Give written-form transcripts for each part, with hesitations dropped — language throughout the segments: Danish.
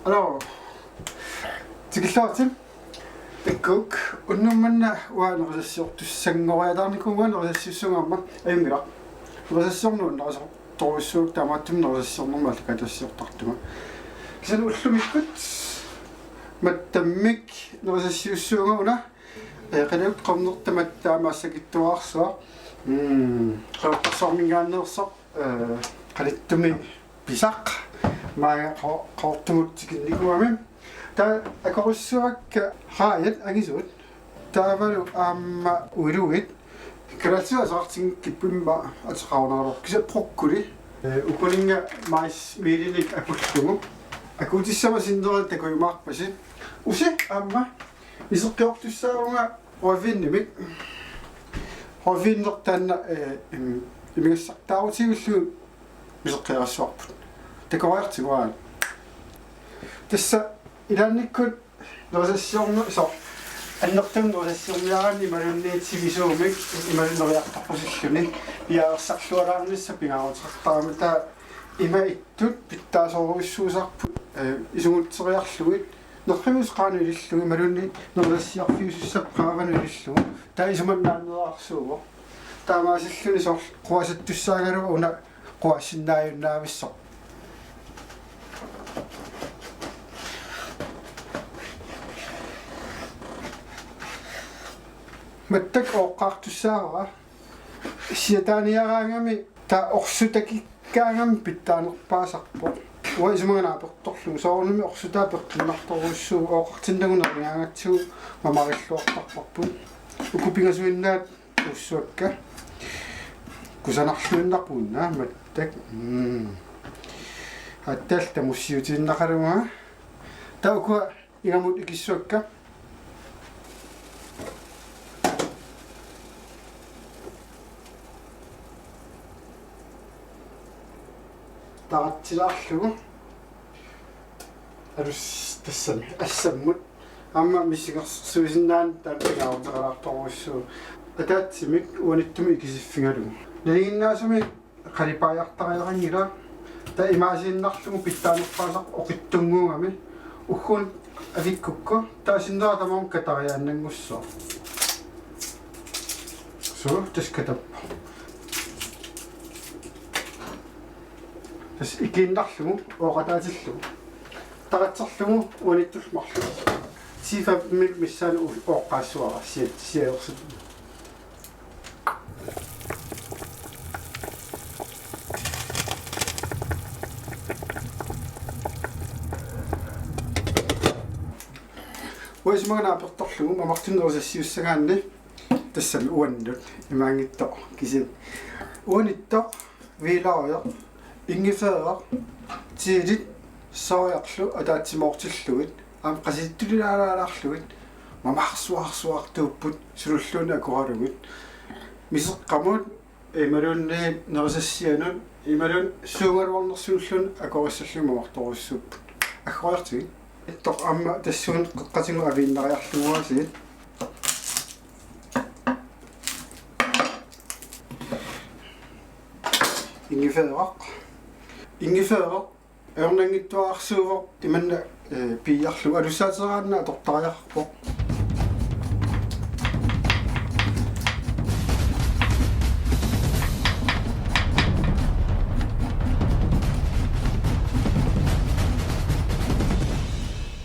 Alors, tikillartim ikkuk unnummanna uanersassiortussangoriataarnikuugan nersassiussungaamma ayungila nersassiornuun nerasa torissuuk taamaattum nersassiornerma allikatassiortartuma kisan ullumikkut mattammik nersassiussuungauna qalauk qamnertamat taamaassakittuaarsaa qaartarsaarmingaanneersa qalittumi pisaq maa qaortumut tikinnikuami taa akorussuakka haayat agisuut taavalu aamma uiluit kalatsiasartingkippimma ataqarnarlor kisa prokkuli ukulinga mais miilinik akullugu akutissama sinderal takuimaarpasi usi aamma iseqqiortussaarunga ravinnimik ravinnertaanna imigassartaarutigullu iseqqiarassuarput takoriartiguaan tassa ilaannikkut nersassiornu so annertum nersassiorniaraanni malunniitsigisuumik imaluneriartarpusilluni piaarsarlualaarnissa pingaaruteqartarama taa ima ittut pittaasoruissuusarput isungutteriarluit nerrimus qaanu ilillugi malunni nersassiarfiusussapqaavanu ilillugu taa isumannaannerarsuugo taamaasilluni sor quasattussaagalu una quassinnaayunnaavissor mattak oqqaartussaara siataaniaraangami taa orsutakikkaangami pittaanerpaasarpo wa isumaganaappertorlugu soornumi orsutaa pertinnartoruussuu ooqartinnagunerniaangatsigu mamarilluartarparput ukupingasuinnaat ussuakka kusanarluinnarpuunnaa mattak hattaal tamussiutiinnaqaluga taa ukua ingamut ikissuakka taratsilaarlugu alus tassami assammut amma missigersuisinnaan taapingaaruteqalaartoruussuu ataatsimik uanittumi ikisiffingalugu naliginnaasumi qalipaajartariaqangila ta imaasiinnarlugu pittaanerpaasaq oqittunguungami uggун avikkukku taasinneraa tamaam katariaannangussoo so taskatappa tas ikiinnarlugu ooqataatillugu taqatserlugu uanittulmarlugu siifamil missaanu ooqqaassuara siaersut уисмаганааперторлугу мамартуннерусассиуссагаанни тассами уаннут имаангиттоо кисин уаниттоо вилаариа ингифеера тиилит сооярлу атаатсимоортиллугит аам qasittulilaalaalарлугит мамарсуарсуартууппут сулуллуна акуралугит мисеққамут ималунни нерусассианут ималун суугалуарнерсууллун акориссаллу мамарторуссууппут аггориартиги иттор аама тассуун қеққатингу авииннариарлугуасиит ингифеерақ эрнангиттуаарсуувор иманна пиарлугу алуссаатераанна тортариарпо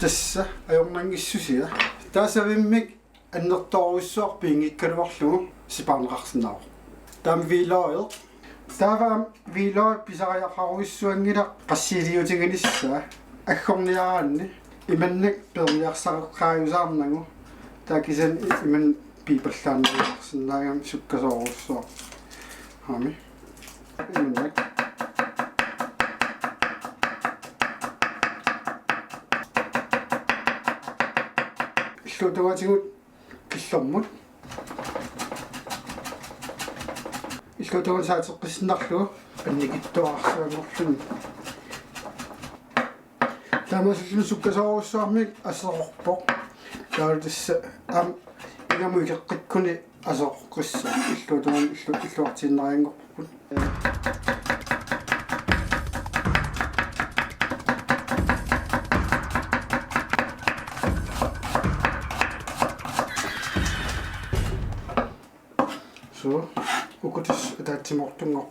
тасса аёрнангиссусиа таасавиммик аннерторуссуарпи ингиккалуарлугу сипаарнеқарсинаа таам вилаоё тааваам вилаа писариақаруиссуангила qassiiliutiganissaa аггорниараанни иманнак перниарсареққааюсаарнагу таакисан иман пипаллааннеқарсинаагам суккасооруссуа хами иманнак иллутугатигут киллэрмут иллутугат саатеққиссиннарлугу анникиттуарсуагорлун тамасиллу суккасооруссуармик ассерорпоқ таалутасса аам игамуикеққиккуни асеққисса иллутуган иллуартииннариангорпут so ukutis ataatsimortungoq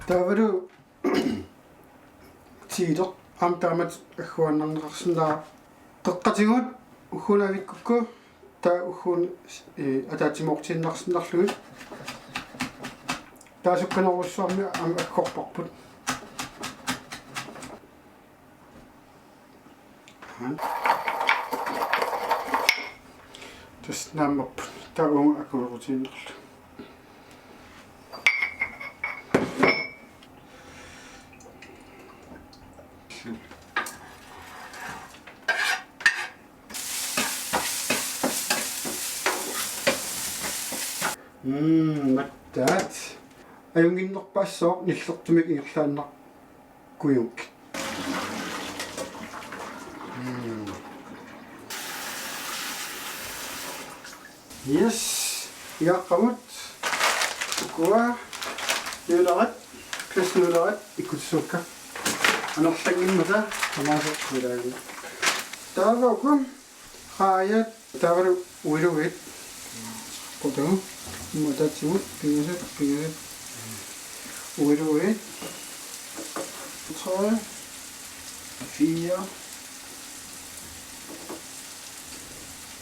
тавару тиидеқ амтаамат аггуаннарнеқарсинаа қеққатигут уггунавиккукку таа уггун атаатимортиннарсиннарлугит таасукканеруссуарми ам аккорпарпут тас наммап таун аккорутиннерлу маттаат аюнгиннерпаассоо ниллертумик ингерлааннар куюк yes яаққамут куа юларат пэснуларат икутсуукка анерлангиммата тамаасоққулаагу таавакум хаят тавару уилугит qutun mutatsiwut pingasat uiruit 3 4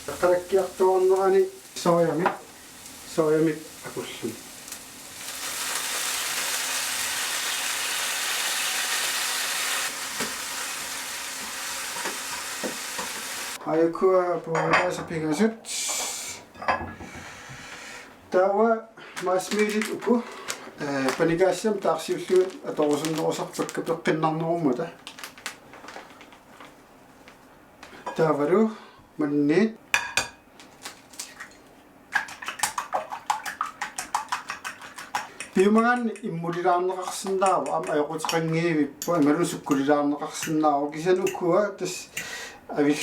qaqalakkiartuarnerani soojamik akullu ayukua puulasa pingasut tawa masmilit uku panigassam taarsiulluut atorsunnerusarpakka peqqinnernerummuta taavalu mannit piumagan immulilaarneqarsinnaaru am ajoqutiqangiivippu imalun sukkulilaarneqarsinnaaru kisanukkuga tas avil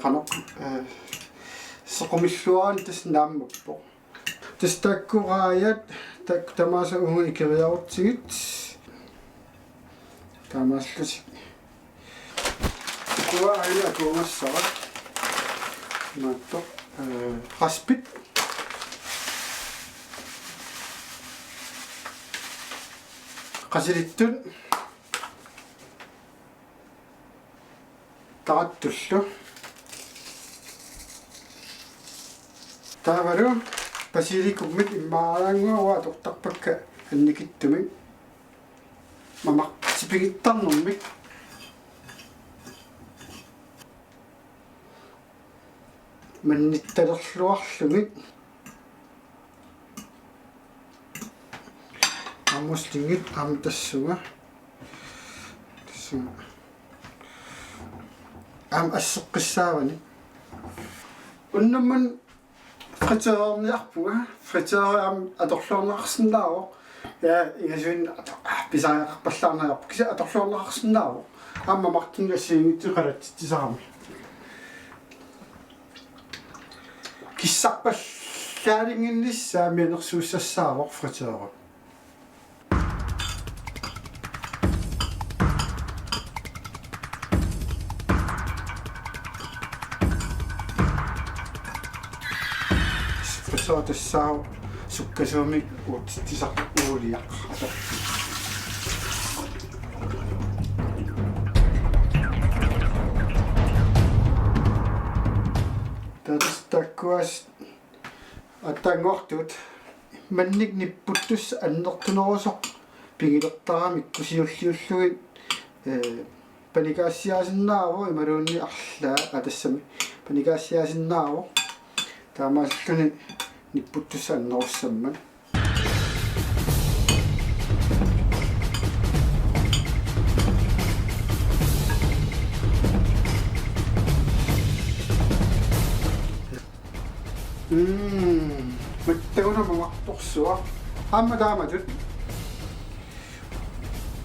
qanoq sequmilluaran tas naammuppo tas takkuraayat tamaasa ungu ikeriarutsigit tamaallusik kuwa aina akuungassara maatto qaspit qasilittun taqattullu taavalu basilikumit immaaraanguwa tortarpakka annikittumik mamaqsipigittarnermik mannittalerluarlugit ammuslingit tassunga am asseqqissaavani unnamman friteerniarpuga friteeriam atorluornaqarsinnaaru ja igasuin pisaaqarpallaarnaarpu kisa atorluornaqarsinnaaru amma martingassiingittiqalatsisarami kissarpallaaliginnissaamianersuussassaavoq friteeru so tassau sukkasuumik uuttisarpuuliaq tatas takkuas attangortut mannik nipputtus annertunerusoq pingilertaramik kusiulliullugit panikaassiaasinnaaru imaluunni arlaa atassami panikaassiaasinnaaru taamaalluni nipputtussaannerussamman mattaguna mamaqtorsuaq aamma taamatut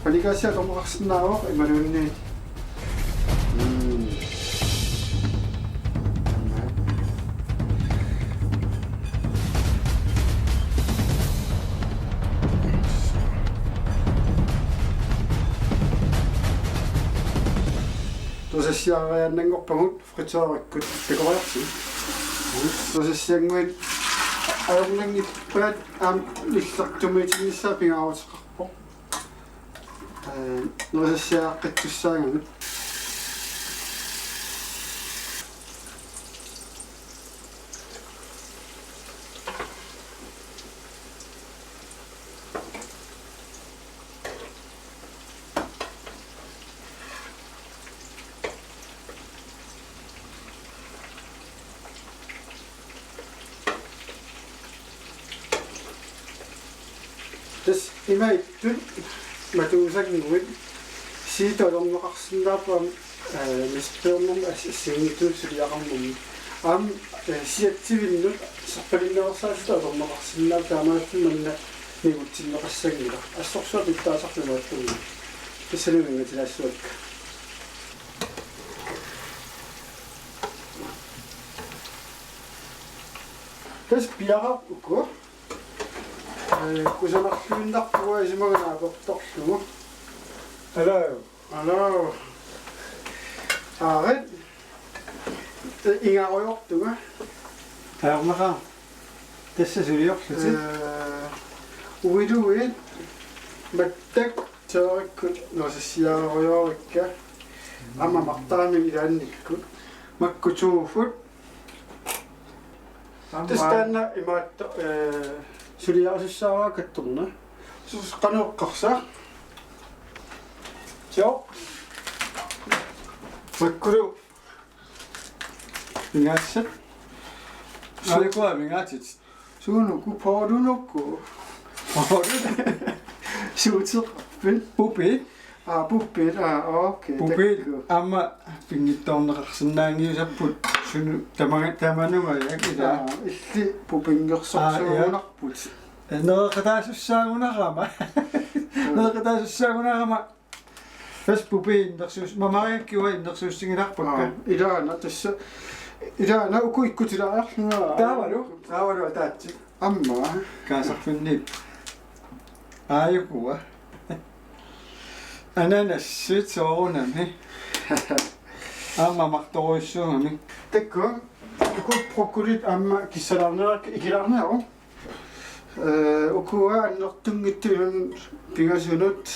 panikaasia torneqarsinnaaruq imaluunni tosasiaraannangorpagut friteerikkut takoriarsi tosasianguit ajornangippaat lillertumiitinnissaa pingaaruteqarpo tosasiaaqqittussaanganut tas imaittut matuusagnuit siitolorneqarsinnaapam mispeernum assingituut suliaqarnum am siatsivinnut sarpalinneqarsaasita olorneqarsinnaap taamaassummanna nigutsinneqassagila assorsuat ittaasarlumaattunga tassalumingatilaassуатка tas piaraqukku kusonarluinnarpuga isimaganaaportorlugu алоо ааret ингаруйортуга таамаха тассасулиорлути уидуит маттак теориккут носассиааруйорикка ама мартаами илаанниккут маккутууффут тастанна имаатта сулиарсуссаараа катторна сус канеэккарсаа Joo. Makuru. Mingatset. аликуа мингаатит Suunuku poorunukku. орут Suutseqarpin. пупи Puppit. Okay. пупи амма пингитторнеқарсинаангиусаппут суну тамануга якида Illi pupingersorsuunarput. нерекатаасуссаагунарама нерекатаасуссаагунарама фас пупи индерсус мамариаккиуа индерсууссигиларпакка Ilaana tassa ilaana ukuikkutilaarlunga. таавалу атаатси Amma. каасарфиннип ааюкуа ананассит соорунами амма марторуйссугами Tekko. Uku prokulit amma kissalarnerak ikilarneru. Ukua annertungittulun pingasunut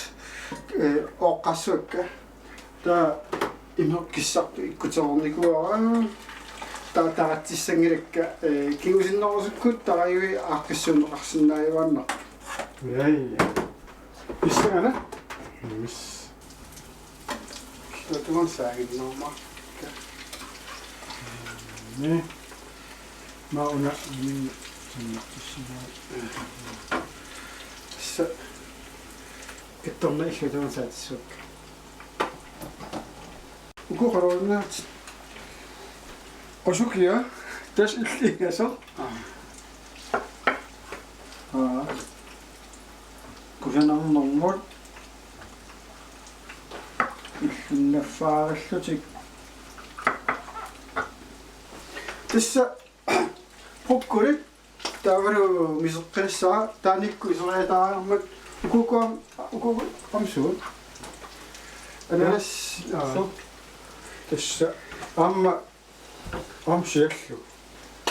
oqqassuakka. Ta immerkissartu ikkutornikuara. Ta taratsissangilakka kingusinnerusukkut tarayui aaqqissuuneqarsinnaayuanna. яй Pissangana. мис Tuan saaginnerma. не мауна Sa kittorna illatuan saatissuakka. Uku qarornaat. qosukия тас иллигасо Kusanarnermut illunnaffaarallutik tassa pukkulit taavalu miseqqissaa taanikku iseriataarmat ukukuam amsuut analas тасса амма амсиаллу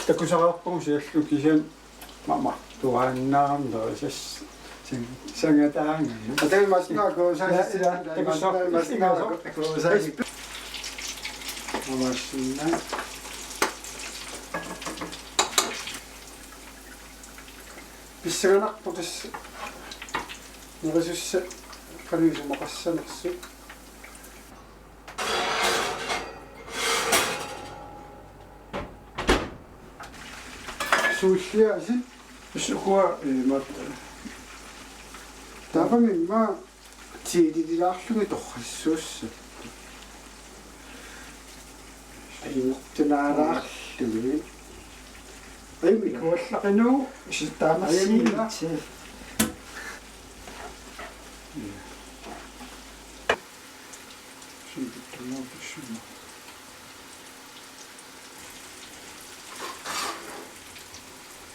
такусарааппу сиаллу кисиан мама туааннаарнерисас сангатаанга ataimasnaaku амассинна писсаганарпу тасса нерисусса каниусумақассанерсу сууллиаси сукуа мат таапамимма тиидилаарлуги торрассуусса аимертунаараарлуги аими куаллақину ситтаамассиина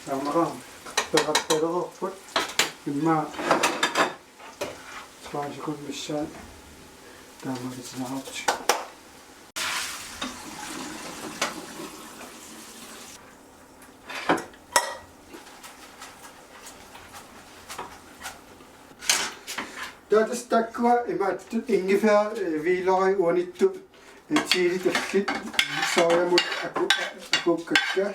Тамара перерерпут имма спаасикун миссаа таамагитинаарч Usatas takkua imaattut ingifaa viilori uanittu tiili tallit soojamut akukkakka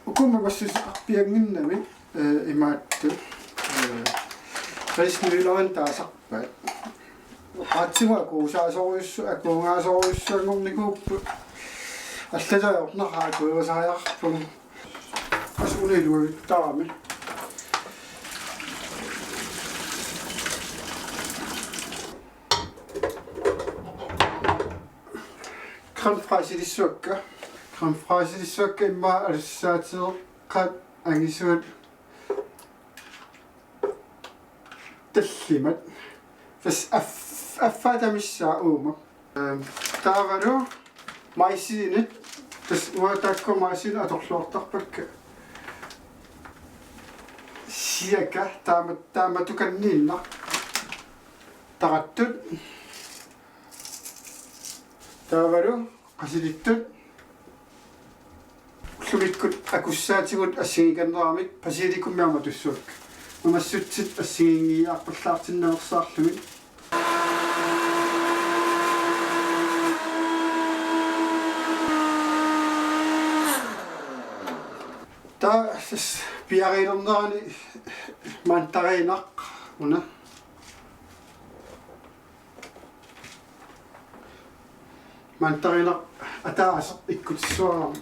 ukuma bassusiqarpianginnami imaattu risniviloran taasarpa qaatsinga akuusaasoruissu akuungaasoruissuangornikuuppu аллалаорнараа куерисариарпун асунилуиттарами кранфрасилиссуакка имма алуссаатиеққат ангисуат таллимат фас аффатамиссаа уума таавалу майсинит тас уатакко майсин аторлуартарпакка сиака тааматуканниинна тараттут таавалу qasilittut уллумиккут акуссаатигут ассигиканнерамик пасиликуммиарма туссуак мамассутсит ассигингиаарпаллаартиннеерсаарлумик та пиарилернерани мантаринақ уна мантаринақ атаас иккутсуарам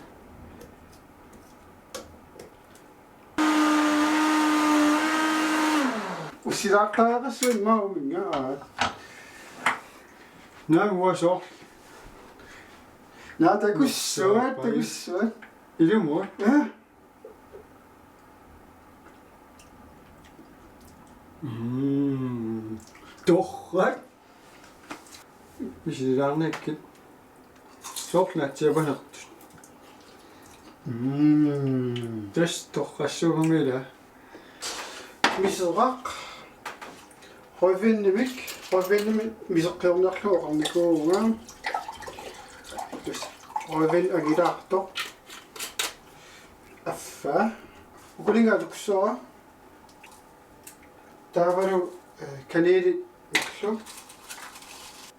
усилааққаарассуи мауминга наагуасоо наатакуссуат илумуа торрат мисилаарнаккит соорнатсиапанертут тас торрассуугамила мисерақ хойвиннимик мисеққиорнерлуоқарникуунга тас хойвин агилаарто аффа укулингаатуксуара таавалу канели иллу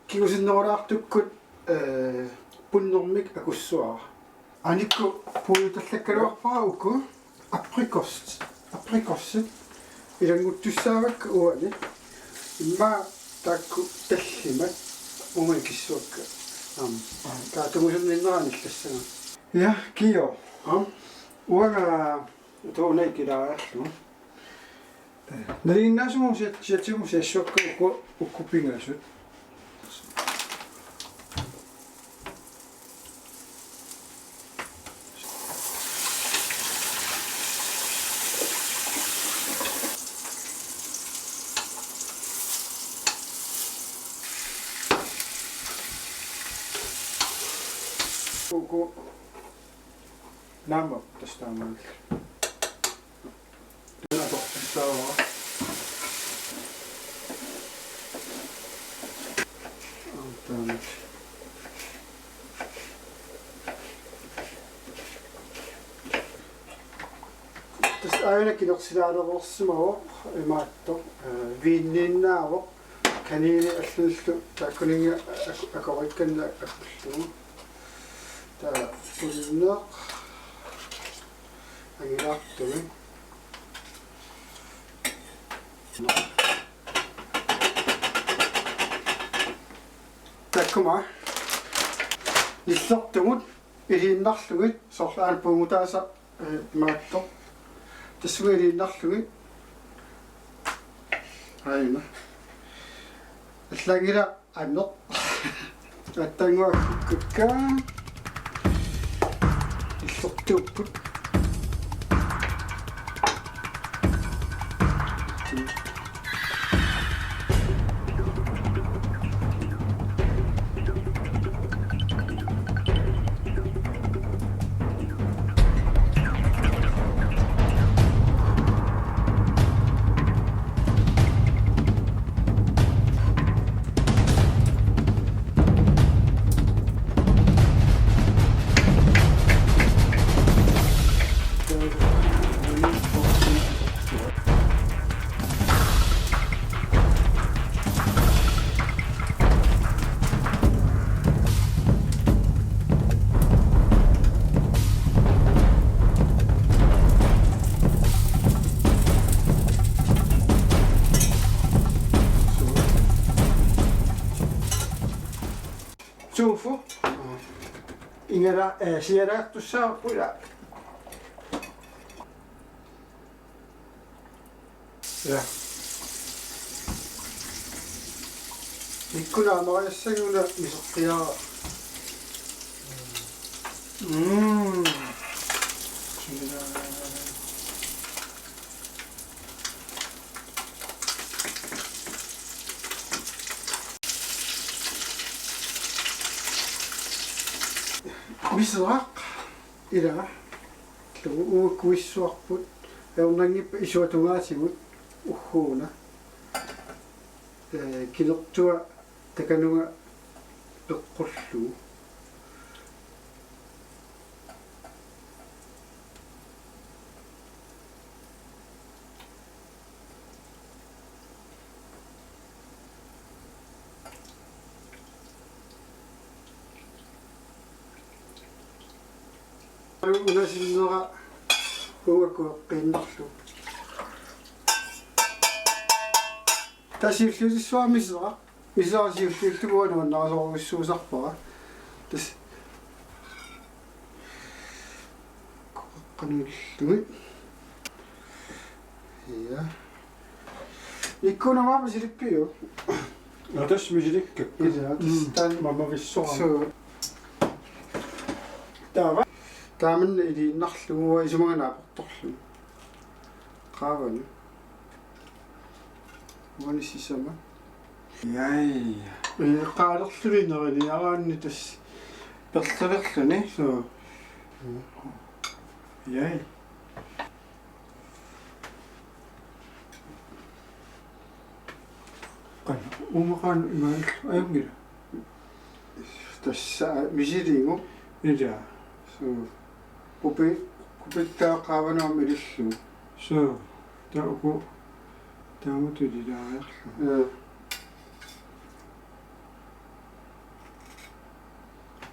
кигусиннерулаартуккут пуннэрмик акуссуара аникку пууталлаккалуарпара уку априкоссит илангуттуссаавакка уани имма такку таллимат умай киссуакка таатумусерниннерааниллассага я кио уага тоонайкилааарлу налиннаасуму сиатсигу сиассуакка уккуппингаасут уку нама тастаамал наатортассаава антанак тас аена кинерсилаалерерсимаво имаатто винниннааво канили аллунлу тааккунинга акорикканна акуллугу та пулнеқ агилаартуми таккума иллертумут илииннарлугит сорлаан пуумутааса маатто тассуи илииннарлугит айна аллагила аннеқ аттангуа кукка иллертууппут tofu. Ingera sieraaqtussaarpu ila. Ja. Ikkuna nojassaguna misoqqiara. Misraq ila uukkuissuarput eornangippa isuatungaatigut uhuuna kilertua takanuga peqqullu unasinera uakku qinnarlu tasillulissua miseraasiullulluguana narasoruissuusarpara tas qanullugit ja ikkunamaama silippiu Atas misilikka. ila tas Mamma vissoa. so tava taamanna iliinnarluguа isumaganaapорторлу qaavanu uanissisama Jai. qaalerlulinerani araanni tas Pertalerluni. so Jai. Kan umakan imal ayungila. tas misiliingu Ida. so kupittaa qaavanuam ilillu So tauku tamutu didaarlu.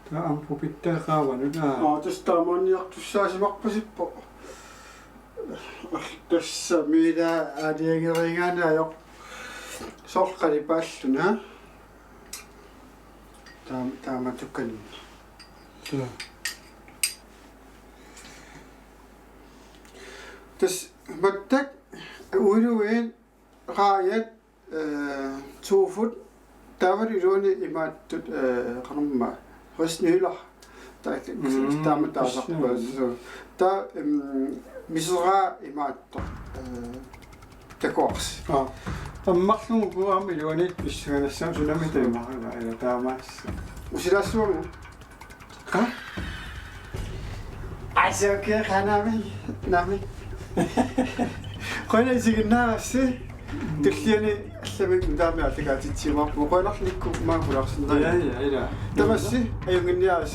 Ta ampu pittaa qaavanu naa. tas taamaanniartussaasimarpasippo tassa miila aaliangeringaanaajoq sorqalipaalluna taamatukkan So tas mattak uinuin qaayat tuufut taavaliluuni imaattut qanumma risniular taamataasarpas ta misera imaatto takoors tammarlugu kuaami luanit pissuganassam sunamita imarala ila taamaassa. usilaassuamu Ha? asake qanami nami qana isiginnaarassi tulliani allamik taami atakaatitsimarpu qanarlikku maakularsinna Jai ila. tamassi ayunginniaras